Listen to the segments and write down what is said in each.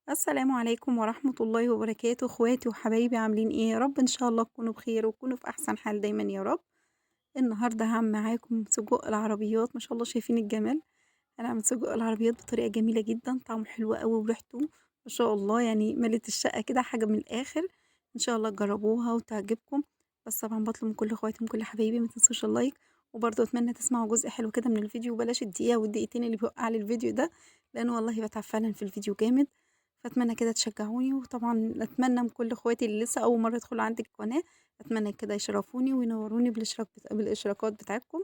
السلام عليكم ورحمة الله وبركاته، اخواتي وحبايبي عاملين ايه؟ يا رب ان شاء الله تكونوا بخير وتكونوا في احسن حال دايما يا رب. النهارده هعمل معاكم سجق العربيات، ما شاء الله شايفين الجمال. هنعمل سجق العربيات بطريقة جميلة جدا، طعمه حلو قوي وريحته ما شاء الله، يعني ملت الشقة كده حاجة من الاخر. ان شاء الله تجربوها وتعجبكم. بس طبعا بطلب من كل اخواتي ومن كل حبايبي ما تنسوش اللايك، وبرضه اتمنى تسمعوا جزء حلو كده من الفيديو، بلاش الدقيقة والدقيقتين اللي بيوقع لي الفيديو ده، لانه والله بتعب فعلا في الفيديو جامد. فأتمنى كده تشجعوني، وطبعًا أتمنى من كل اخواتي اللي لسه أول مرة يدخلوا عندي القناة، أتمنى كده يشرفوني وينوروني بالإشراقات بتاعتكم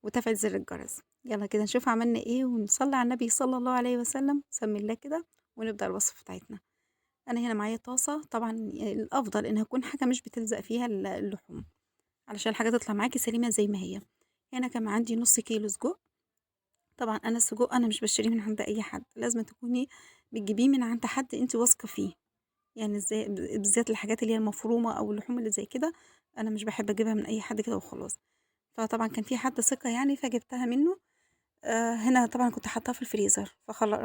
وتفعيل زر الجرس. يالّا كده نشوف عملنا إيه ونصلي على النبي صلى الله عليه وسلم، بسم الله كده ونبدأ الوصفة بتاعتنا. أنا هنا معايا طاسة، طبعًا الأفضل إنها تكون حاجة مش بتلزق فيها اللحوم، علشان الحاجة تطلع معاكِ سليمة زي ما هي. هنا كان عندي نُص كيلو سجق. طبعًا أنا السجق أنا مش باشتريه من عند أي حد، لازمًا تكوني بتجيبيه من عند حد أنتِ واثقة فيه. يعني إزاي بالذات الحاجات اللي هي المفرومة أو اللحوم اللي زي كده، أنا مش باحب أجيبها من أي حد كده وخلاص. فطبعًا كان في حد ثقة يعني فجبتها منه. هنا طبعًا كنت حاطاها في الفريزر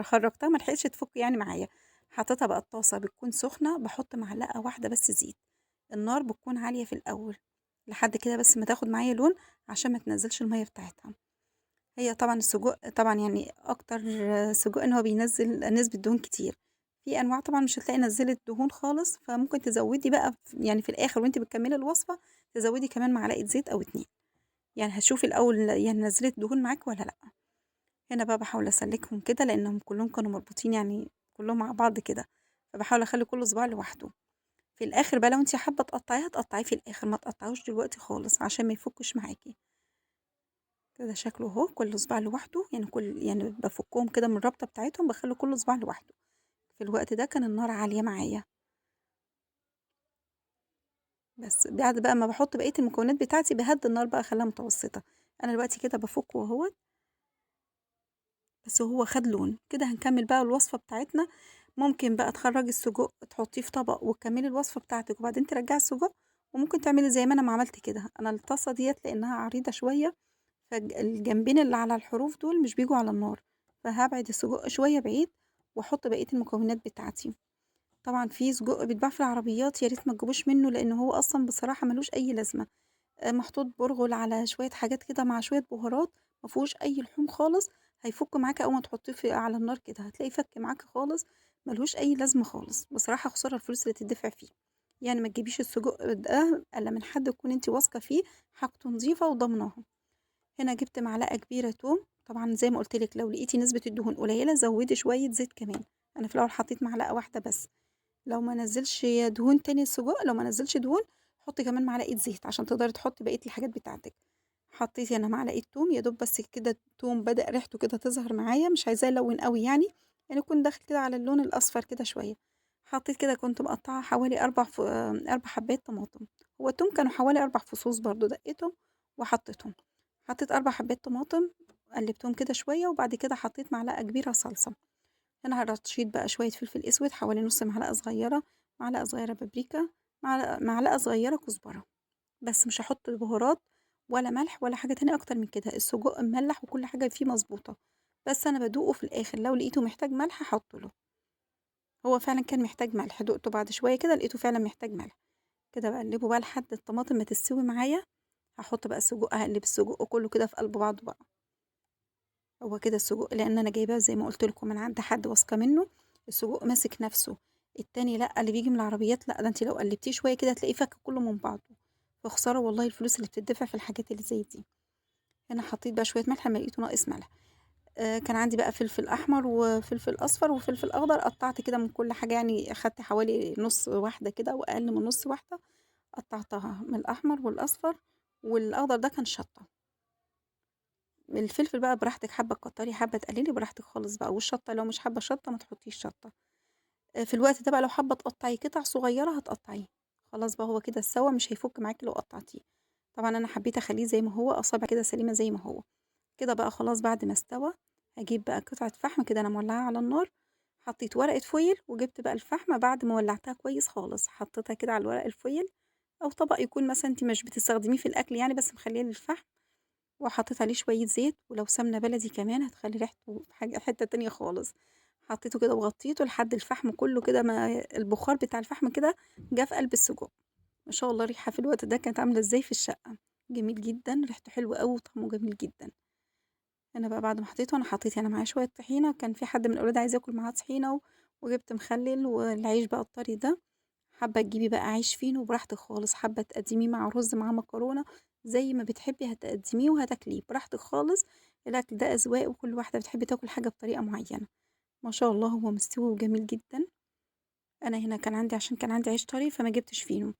خرّجتها ما لحقتش تفُك يعني معايا. حطيتها بقى الطاسة بتكون سخنة، باحط معلقة واحدة بس زيت، النار بتكون عالية في الأول، لحد كده بس ما تاخد معايا لون عشان ما تنزّلش المَيّة بتاعتها. هي طبعًا السجق طبعًا يعني أكتر سجق إن هو بينزّل نسبة دهون كتير. في أنواع طبعًا مش هتلاقي نزّلت دهون خالص، فممكن تزوّدي بقى يعني في الآخر وأنتِ بتكمّلي الوصفة، تزوّدي كمان معلقة زيت أو 2، يعني هتشوفي الأول يعني نزّلت دهون معاكِ والّا لأ. هنا بقى باحاول أسلّكهم كده لإنهم كلّهم كانوا مربوطين يعني كلّهم مع بعض كده، فباحاول أخلّي كل صباع لوحده. في الآخر بقى لو أنتِ حابة تقطّعيه هتقطّعيه في الآخر، ما تقطّعيهوش دلوقتي خالص عشان ما يفُكش معاكِ. كده شكله أهو كل صباع لوحده، يعني يعني بافكهم كده من الرابطة بتاعتهم، باخلّي كل صباع لوحده. في الوقت ده كان النار عالية معايا، بس بعد بقى ما باحط بقية المكونات بتاعتي باهدّي النار بقى أخلّيها متوسطة. أنا دلوقتي كده بافُكه أهوّة، بس هو خَد لون. كده هنكمّل بقى الوصفة بتاعتنا. ممكن بقى تخرّجي السجق تحطيه في طبق وتكمّلي الوصفة بتاعتِك وبعدين ترجّعي السجق، وممكن تعملي زي ما أنا ما عملت كده. أنا الطاسة ديّة لإنها عريضة شوية، الجنبين اللي على الحروف دول مش بييجوا على النار، فهابعد السجق شوية بعيد واحط بقية المكونات بتاعتي. طبعًا في سجق بيتباع في العربيات يا ريت ما تجيبوش منه لأن هو أصلًا بصراحة ما لوش أي لازمة. محطوط برغل على شوية حاجات كده مع شوية بهارات، ما فيهوش أي لحوم خالص، هيفُك معاكِ أول ما تحطيه على النار كده، هتلاقيه فَك معاكِ خالص، ما لهوش أي لازمة خالص. بصراحة خسارة الفلوس اللي تدفع فيه. يعني ما تجيبيش السجق ده إلا من حد تكوني أنتِ واثقة فيه، حاجته نضيفة وضامناها. هنا جِبت معلقة كبيرة توم، طبعًا زي ما قُلت لِك لو لقيتِ نسبة الدهون قليلة زوّدي شوية زيت كمان. أنا في الأول حطيت معلقة واحدة بس، لو ما نزّلش دهون تاني السجق لو ما نزّلش دهون حُطّي كمان معلقة زيت عشان تقدري تحطّي بقية الحاجات بتاعتِك. حطيت هنا معلقة توم، يا دوب بس كده التوم بدأ ريحته كده تظهر معايا، مش عايزاه يلوِّن أوي يعني، يعني يكون داخل كده على اللون الأصفر كده شوية. حطيت كده كنت مقطّعة حوالي 4 حبّات طماطم، هو التوم كانوا حوالي 4 فصوص برضه دقّيتهم وحطيتهم. حطيت 4 حبّات طماطم، قلّبتهم كده شوية وبعد كده حطيت معلقة كبيرة صلصة. هنا رشيت بقى شوية فلفل أسود حوالي نُص معلقة صغيرة، معلقة صغيرة بابريكا، معلقة صغيرة كزبرة. بس مش هاحط بهارات ولا ملح ولا حاجة تانية أكتر من كده، السجق مملّح وكل حاجة فيه مضبوطة، بس أنا بادوقه في الآخر لو لقيته محتاج ملح هاحط له. هو فعلًا كان محتاج ملح، دُقته بعد شوية كده لقيته فعلًا محتاج ملح. كده باقلّبه بقى لحد الطماطم ما تستوي معايا، هاحط بقى السجق هاقلّب السجق كلّه كده في قلب بعضه بقى. هو كده السجق لإن أنا جايباه زي ما قُلت لكم من عند حد واثقة منه، السجق ماسك نَفْسه. التاني لأ، اللي بييجي من العربيات لأ، ده أنتِ لو قلّبتيه شوية كده هتلاقيه فَك كلّه من بعضه. فخسارة والله الفلوس اللي بتدّفع في الحاجات اللي زي دي. هنا حطيت بقى شوية ملح لمّا لقيته ناقص ملح. كان عندي بقى فلفل أحمر وفلفل أصفر وفلفل أخضر، قطّعت كده من كل حاجة يعني أخدت حوالي نُص واحدة كده أو أقل من نُص واحدة، قطّعتها من الأحمر والأصفر، والأخضر ده كان شطة. الفلفل بقى براحتك، حابة تكتّري حابة تقلّلي براحتك خالص بقى، والشطة لو مش حابة شطة ما تحطّيش شطة. في الوقت ده بقى لو حابة تقطّعي قطع صغيّرة هتقطّعيه. خلاص بقى هو كده استوى مش هيفُك معاكِ لو قطّعتيه. طبعًا أنا حبيت أخلّيه زي ما هو، أصابع كده سليمة زي ما هو. كده بقى خلاص بعد ما استوى، هاجيب بقى قطعة فحم كده أنا مولعاها على النار، حطيت ورقة فويل وجبت بقى الفحمة بعد ما ولعتها كويس خالص، حطيتها كده على الورق الفويل أو طبق يكون مثلًا أنتِ مش بتستخدميه في الأكل يعني بس مخلّيه للفحم، وحطيت عليه شوية زيت ولو سمنة بلدي كمان هتخلّي ريحته حتة تانية خالص. حطيته كده وغطيته لحد الفحم كله كده ما البخار بتاع الفحم كده جه في قلب السجق. ما شاء الله الريحة في الوقت ده كانت عاملة إزاي في الشقة، جميل جدًا، ريحته حلوة أوي وطعمه جميل جدًا. أنا بقى بعد ما حطيته أنا حطيت هنا معاه شوية طحينة، كان في حد من الأولاد عايز ياكل معاه طحينة وجبت مخلل والعيش بقى الطري ده. حابة تجيبي بقى عيش فينو براحتك خالص، حابة تقدّميه مع رز مع مكرونة، زي ما بتحبي هتقدّميه وهتاكليه براحتك خالص. الأكل ده أذواق وكل واحدة بتحب تاكل حاجة بطريقة معينة. ما شاء الله هو مستوي وجميل جدًا. أنا هنا كان عندي عشان كان عندي عيش طري فما جبتش فينو.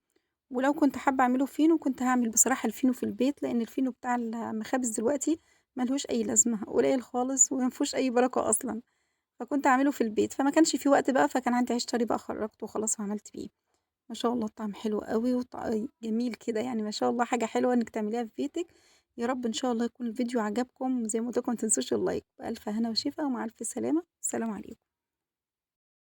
ولو كنت حابة أعمله فينو كنت هاعمل بصراحة الفينو في البيت، لإن الفينو بتاع المخابز دلوقتي ما لهوش أي لازمة، قليل خالص وما فيهوش أي بركة أصلًا، فكنت هاعمله في البيت، فما كانش في وقت بقى، فكان عندي عيش طري بقى خرّجته وخلاص وعملت بيه. ما شاء الله الطعم حلو أوي جميل كده يعني ما شاء الله حاجة حلوة إنِّك تعمليها في بيتِك. يا رب إن شاء الله يكون الفيديو عجبكم، وزي ما قُلت لكم ما تنسوش اللايك، بألف هنا وشفا ومع ألف سلامة، السلام عليكم.